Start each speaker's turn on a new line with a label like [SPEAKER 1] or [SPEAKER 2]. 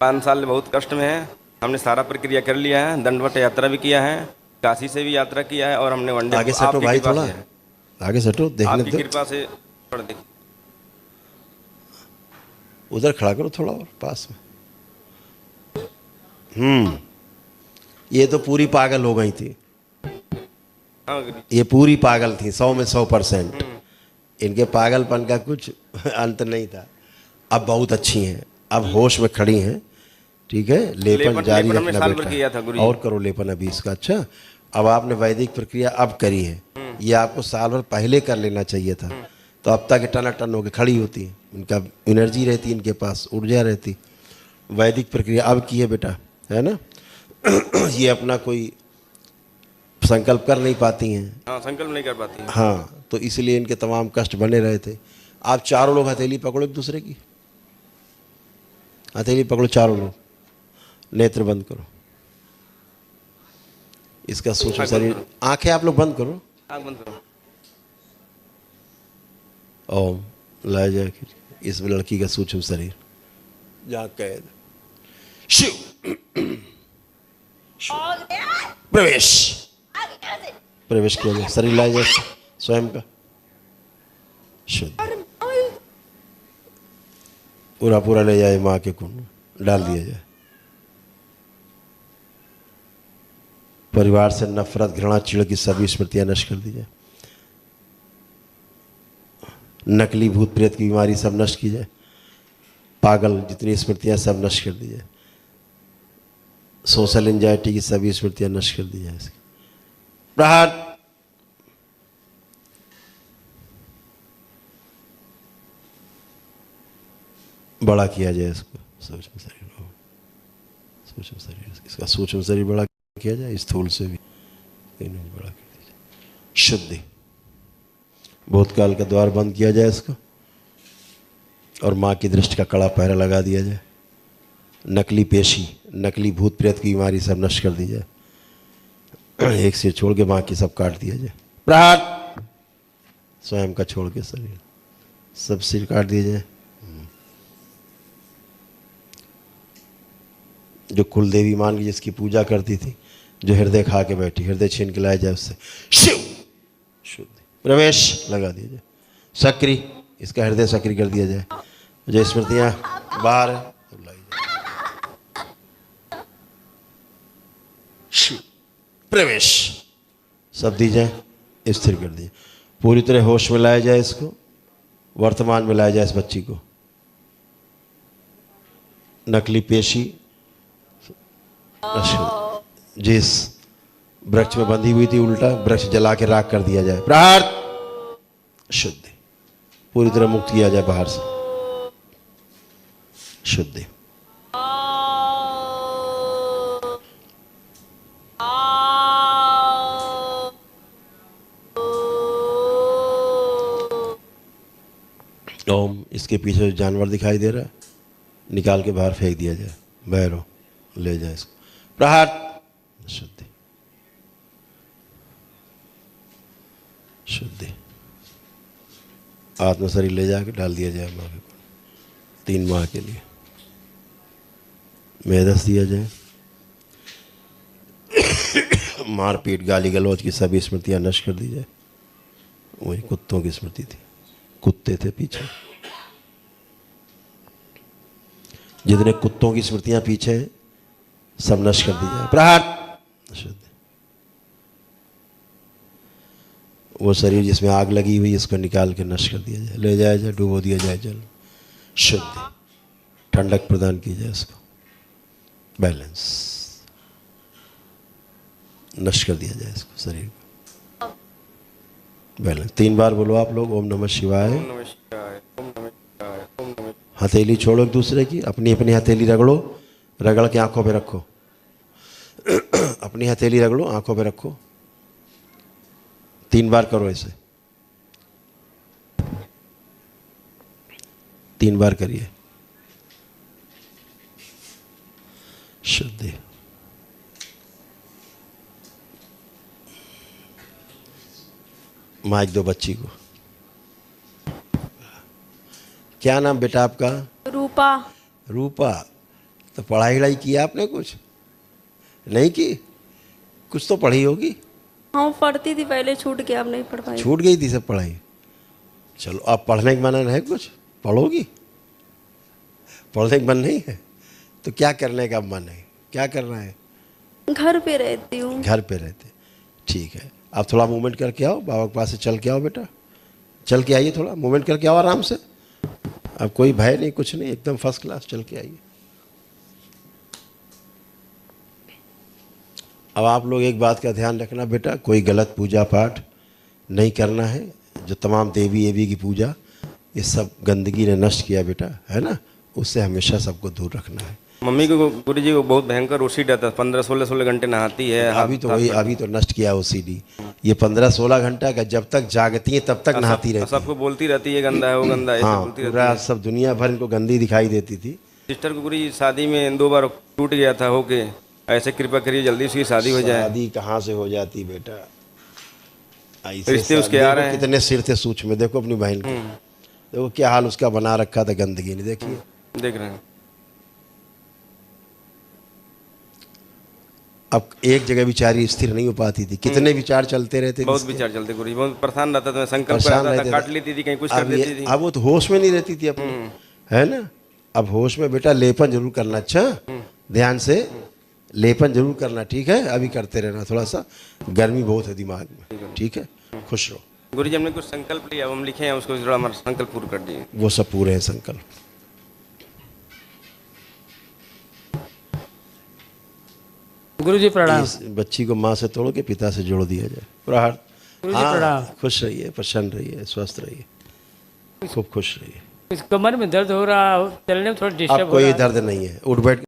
[SPEAKER 1] 5 साल बहुत कष्ट में है। हमने सारा प्रक्रिया कर लिया है, दंडवत यात्रा भी किया है, काशी से भी यात्रा किया है, और हमने वनडे
[SPEAKER 2] आगे सटो
[SPEAKER 1] आपकी
[SPEAKER 2] भाई,
[SPEAKER 1] कृपा
[SPEAKER 2] थोड़ा
[SPEAKER 1] से है।
[SPEAKER 2] आगे सटो, देखने
[SPEAKER 1] आपकी
[SPEAKER 2] दो।
[SPEAKER 1] कृपा से थोड़ा देख।
[SPEAKER 2] उधर खड़ा करो थोड़ा और पास में। ये तो पूरी पागल हो गई थी,
[SPEAKER 1] हाँ गुरु।
[SPEAKER 2] ये पूरी पागल थी, 100 में 100%। इनके पागलपन का कुछ अंत नहीं था। अब बहुत अच्छी हैं, अब होश में खड़ी हैं। ठीक है, लेपन जारी
[SPEAKER 1] लेपन हमने
[SPEAKER 2] रखना
[SPEAKER 1] साल भर
[SPEAKER 2] बेटा,
[SPEAKER 1] किया था गुरु जी।
[SPEAKER 2] और करो लेपन अभी इसका। अच्छा, अब आपने वैदिक प्रक्रिया अब करी है, ये आपको साल भर पहले कर लेना चाहिए था, तो अब तक टनाटन होकर खड़ी होती है, इनका एनर्जी रहती, इनके पास ऊर्जा रहती। वैदिक प्रक्रिया अब की है बेटा, है ना। ये अपना कोई संकल्प कर नहीं पाती हैं।
[SPEAKER 1] हाँ, संकल्प नहीं कर पाती है।
[SPEAKER 2] हाँ, तो इसलिए इनके तमाम कष्ट बने रहे थे। आप चारों लोग हथेली पकड़ो एक दूसरे की, हथेली पकड़ो चारों लोग, नेत्र बंद करो। इसका सूक्ष्म
[SPEAKER 1] आँख बंद
[SPEAKER 2] शरीर,
[SPEAKER 1] करो।
[SPEAKER 2] आंखें आप लोग बंद करो।
[SPEAKER 1] आँख बंद करो।
[SPEAKER 2] ओम लाया जाए इस लड़की का सूक्ष्म शरीर, जहाँ कैद। शिव प्रवेश, प्रवेश किया जाए, शरीर लाया जाए स्वयं का शुद्ध, पूरा पूरा ले जाए, माँ के कुंड डाल दिया जाए। परिवार से नफरत, घृणा, चिढ़ की सभी स्मृतियां नष्ट कर दी जाए। नकली भूत प्रेत की बीमारी सब नष्ट की जाए। पागल जितनी स्मृतियां सब नष्ट कर दी जाए। सोशल एंजाइटी की सभी स्मृतियां नष्ट कर दी जाए। प्रहार, बड़ा किया जाए इसको, सूक्ष्म शरीर को, सूक्ष्म शरीर, इसका सूक्ष्म शरीर बड़ा किया जाए, स्थूल से भी बड़ा कर दिया जाए। शुद्धि, भूतकाल का द्वार बंद किया जाए इसको, और माँ की दृष्टि का कड़ा पहरा लगा दिया जाए। नकली पेशी, नकली भूत प्रेत की बीमारी सब नष्ट कर दी जाए। एक सिर छोड़ के बाकी सब काट दिया जाए। प्रहार, स्वयं का छोड़ के शरीर सब सिर काट दिए जाए। जो कुल देवी मान के जिसकी पूजा करती थी, जो हृदय खा के बैठी, हृदय छीन के लाया जाए उससे। शिव शुद्ध, प्रवेश लगा दिया जाए। सक्रिय, इसका हृदय सक्रिय कर दिया जाए। जो स्मृतियां बाहर है सब लाई जाए। शिव प्रवेश, सब दी जाए, स्थिर कर दिए। पूरी तरह होश में लाया जाए इसको, वर्तमान में लाया जाए इस बच्ची को। नकली पेशी जिस वृक्ष में बंधी हुई थी, उल्टा वृक्ष जला के राख कर दिया जाए। प्रहार, शुद्धि, पूरी तरह मुक्त किया जाए बाहर से। शुद्धि, ओम, इसके पीछे जो जानवर दिखाई दे रहा है निकाल के बाहर फेंक दिया जाए। भैरव ले जाए इसको। प्रहार, शुद्धि, शुद्धि, आत्म शरीर ले जाके डाल दिया जाए माँ के, 3 माह के लिए मेदस दिया जाए। मारपीट, गाली गलौज की सभी स्मृतियां नष्ट कर दी जाए। वही कुत्तों की स्मृति थी, कुत्ते थे पीछे, जितने कुत्तों की स्मृतियां पीछे हैं सब नष्ट कर दी जाए। प्रहार, शुद्ध, वो शरीर जिसमें आग लगी हुई इसको निकाल के नष्ट कर दिया जाए, ले जाया जाए, डुबो दिया जाए जल। शुद्ध, ठंडक प्रदान की जाए इसको। बैलेंस, नष्ट कर दिया जाए इसको, शरीर को बैलेंस। 3 बार बोलो आप लोग, ओम नमः शिवाय।
[SPEAKER 1] ओम नमः शिवाय, ओम नमः शिवाय, ओम नमः।
[SPEAKER 2] हथेली छोड़ो एक दूसरे की, अपनी अपनी हथेली रगड़ो, रगड़ के आंखों पे रखो। अपनी हथेली रगड़ो, आंखों पे रखो। 3 बार करो ऐसे, 3 बार करिए। शुद्धि, माइक दो बच्ची को। क्या नाम बेटा आपका?
[SPEAKER 3] रूपा।
[SPEAKER 2] रूपा, तो पढ़ाई वढ़ाई किया आपने कुछ नहीं की? कुछ तो पढ़ी होगी।
[SPEAKER 3] हाँ पढ़ती थी पहले, छूट गया, अब नहीं पढ़ पाई।
[SPEAKER 2] छूट गई थी सब पढ़ाई। चलो अब पढ़ने का मन है, कुछ पढ़ोगी? पढ़ने का मन नहीं है तो क्या करने का मन है, क्या करना है?
[SPEAKER 3] घर पे रहती हूँ।
[SPEAKER 2] घर पे रहते, ठीक है। आप थोड़ा मूवमेंट करके आओ, बाबा के पास से चल के आओ बेटा, चल के आइए, थोड़ा मूवमेंट करके आओ आराम से। अब कोई भय नहीं, कुछ नहीं, एकदम फर्स्ट क्लास, चल के आइए। अब आप लोग एक बात का ध्यान रखना बेटा, कोई गलत पूजा पाठ नहीं करना है। जो तमाम देवी एवी की पूजा, ये सब गंदगी ने नष्ट किया बेटा, है ना, उससे हमेशा सबको दूर रखना है।
[SPEAKER 1] मम्मी को गुरु जी को बहुत भयंकर ओसीडी आता है, 15-16 घंटे नहाती है।
[SPEAKER 2] अभी तो वही, अभी तो नष्ट किया ओसीडी। ये 15-16 घंटा का जब तक जागती है तब तक नहाती रहती है।
[SPEAKER 1] सबको बोलती रहती है गंदा है, वो गंदा है, ऐसे
[SPEAKER 2] हाँ,
[SPEAKER 1] बोलती रहती
[SPEAKER 2] पूरा
[SPEAKER 1] है।
[SPEAKER 2] सब दुनिया भर इनको गंदी दिखाई देती थी।
[SPEAKER 1] सिस्टर को गुरु जी शादी में 2 बार टूट गया था होके, ऐसे कृपा करिए जल्दी उसकी शादी हो जाए।
[SPEAKER 2] शादी कहाँ से हो जाती बेटा, ऐसे
[SPEAKER 1] रिश्ते उसके
[SPEAKER 2] देखो
[SPEAKER 1] आ रहे हैं।
[SPEAKER 2] कितने सिर थे सूक्ष्म में, देखो अपनी बहन के, देखो क्या हाल उसका बना रखा था गंदगी ने, देखिए।
[SPEAKER 1] देख रहे हैं।
[SPEAKER 2] अब एक जगह विचारी स्थिर नहीं हो पाती थी, कितने विचार चलते रहते थे
[SPEAKER 1] बहुत
[SPEAKER 2] इसके।
[SPEAKER 1] विचार चलते गुरु जी, बहुत परेशान रहता था, मैं संकल्प
[SPEAKER 2] परेशान
[SPEAKER 1] करता था,
[SPEAKER 2] रहते
[SPEAKER 1] काट
[SPEAKER 2] थे।
[SPEAKER 1] लेती थी, कहीं कुछ कर
[SPEAKER 2] अब ये-
[SPEAKER 1] देती थी।
[SPEAKER 2] अब वो तो होश में नहीं रहती थी अपनी, है ना। अब होश में बेटा लेपन जरूर करना, अच्छा ध्यान से लेपन जरूर करना, ठीक है। अभी करते रहना, थोड़ा सा गर्मी बहुत है दिमाग में, ठीक है। खुश रहो।
[SPEAKER 1] गुरु जी हमने कुछ संकल्प लिया, हम लिखे हैं उसको, थोड़ा हमारा संकल्प पूरा कर दिए।
[SPEAKER 2] वो सब पूरे हैं संकल्प।
[SPEAKER 4] गुरु जी प्रणाम।
[SPEAKER 2] इस बच्ची को माँ से तोड़ के पिता से जोड़ दिया जाए, पूरा हाथ।
[SPEAKER 4] गुरु जी प्रणाम।
[SPEAKER 2] खुश रहिए, प्रसन्न रहिए, स्वस्थ रहिए, खूब खुश रहिए।
[SPEAKER 4] इस कमर में दर्द हो रहा, चलने में थोड़ा डिस्टर्ब
[SPEAKER 2] अब
[SPEAKER 4] हो
[SPEAKER 2] कोई
[SPEAKER 4] रहा है।
[SPEAKER 2] दर्द नहीं है, उठ बैठ